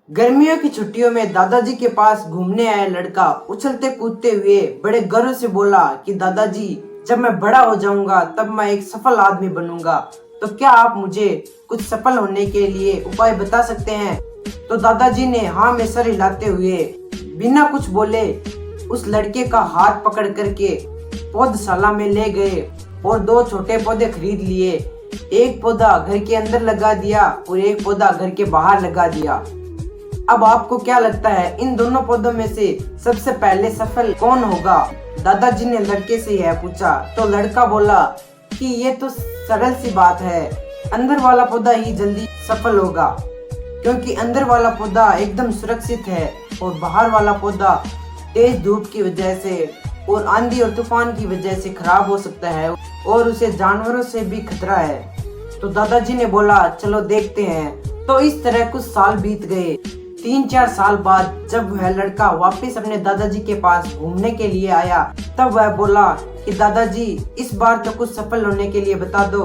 गर्मियों की छुट्टियों में दादाजी के पास घूमने आया लड़का उछलते कूदते हुए बड़े गर्व से बोला कि दादाजी, जब मैं बड़ा हो जाऊंगा तब मैं एक सफल आदमी बनूंगा। तो क्या आप मुझे कुछ सफल होने के लिए उपाय बता सकते हैं? तो दादाजी ने हाँ में सर हिलाते हुए बिना कुछ बोले उस लड़के का हाथ पकड़ करके पौधशाला में ले गए और दो छोटे पौधे खरीद लिए। एक पौधा घर के अंदर लगा दिया और एक पौधा घर के बाहर लगा दिया। अब आपको क्या लगता है, इन दोनों पौधों में से सबसे पहले सफल कौन होगा? दादाजी ने लड़के से यह पूछा तो लड़का बोला कि ये तो सरल सी बात है, अंदर वाला पौधा ही जल्दी सफल होगा, क्योंकि अंदर वाला पौधा एकदम सुरक्षित है और बाहर वाला पौधा तेज धूप की वजह से और आंधी और तूफान की वजह से खराब हो सकता है और उसे जानवरों से भी खतरा है। तो दादाजी ने बोला, चलो देखते हैं। तो इस तरह कुछ साल बीत गए। 3-4 साल बाद जब वह लड़का वापस अपने दादाजी के पास घूमने के लिए आया, तब वह बोला कि दादाजी, इस बार तो कुछ सफल होने के लिए बता दो।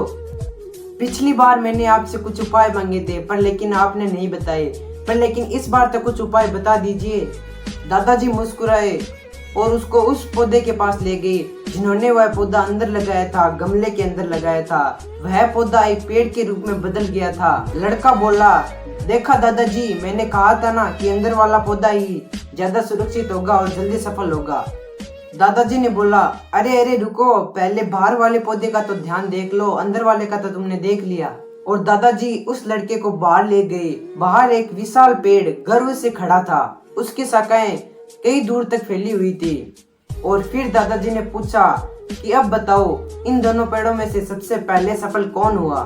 पिछली बार मैंने आपसे कुछ उपाय मांगे थे पर लेकिन आपने नहीं बताए, पर लेकिन इस बार तो कुछ उपाय बता दीजिए। दादाजी मुस्कुराए और उसको उस पौधे के पास ले गए जिन्होंने वह पौधा अंदर लगाया था, गमले के अंदर लगाया था। वह पौधा एक पेड़ के रूप में बदल गया था। लड़का बोला, देखा दादाजी, मैंने कहा था ना कि अंदर वाला पौधा ही ज्यादा सुरक्षित होगा और जल्दी सफल होगा। दादाजी ने बोला, अरे अरे रुको, पहले बाहर वाले पौधे का तो ध्यान देख लो, अंदर वाले का तो तुमने देख लिया। और दादाजी उस लड़के को बाहर ले गए। बाहर एक विशाल पेड़ गर्व से खड़ा था, उसकी शाखाएं कई दूर तक फैली हुई थी। और फिर दादाजी ने पूछा कि अब बताओ, इन दोनों पेड़ों में से सबसे पहले सफल कौन हुआ?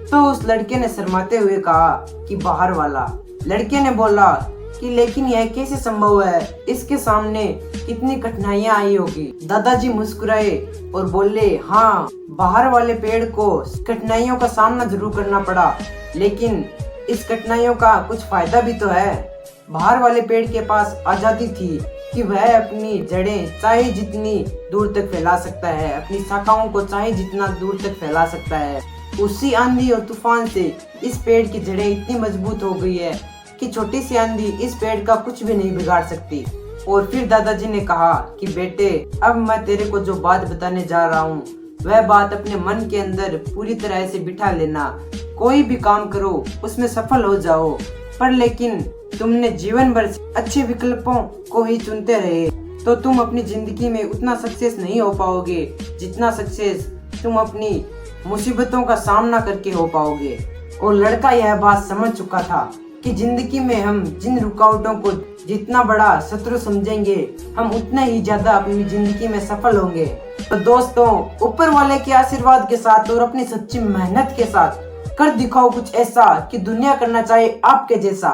तो उस लड़के ने शर्माते हुए कहा कि बाहर वाला। लड़के ने बोला कि लेकिन यह कैसे संभव है, इसके सामने कितनी कठिनाइयां आई होगी। दादाजी मुस्कुराए और बोले, हाँ, बाहर वाले पेड़ को कठिनाइयों का सामना जरूर करना पड़ा, लेकिन इस कठिनाइयों का कुछ फायदा भी तो है। बाहर वाले पेड़ के पास आजादी थी कि वह अपनी जड़ें चाहे जितनी दूर तक फैला सकता है, अपनी शाखाओं को चाहे जितना दूर तक फैला सकता है। उसी आंधी और तूफान से इस पेड़ की जड़ें इतनी मजबूत हो गई है कि छोटी सी आंधी इस पेड़ का कुछ भी नहीं बिगाड़ सकती। और फिर दादाजी ने कहा कि बेटे, अब मैं तेरे को जो बात बताने जा रहा हूँ वह बात अपने मन के अंदर पूरी तरह से बिठा लेना। कोई भी काम करो उसमें सफल हो जाओ, पर लेकिन तुमने जीवन भर अच्छे विकल्पों को ही चुनते रहे तो तुम अपनी जिंदगी में उतना सक्सेस नहीं हो पाओगे जितना सक्सेस तुम अपनी मुसीबतों का सामना करके हो पाओगे। और लड़का यह बात समझ चुका था कि जिंदगी में हम जिन रुकावटों को जितना बड़ा शत्रु समझेंगे, हम उतना ही ज्यादा अपनी जिंदगी में सफल होंगे। तो दोस्तों, ऊपर वाले के आशीर्वाद के साथ और अपनी सच्ची मेहनत के साथ कर दिखाओ कुछ ऐसा कि दुनिया करना चाहे आपके जैसा।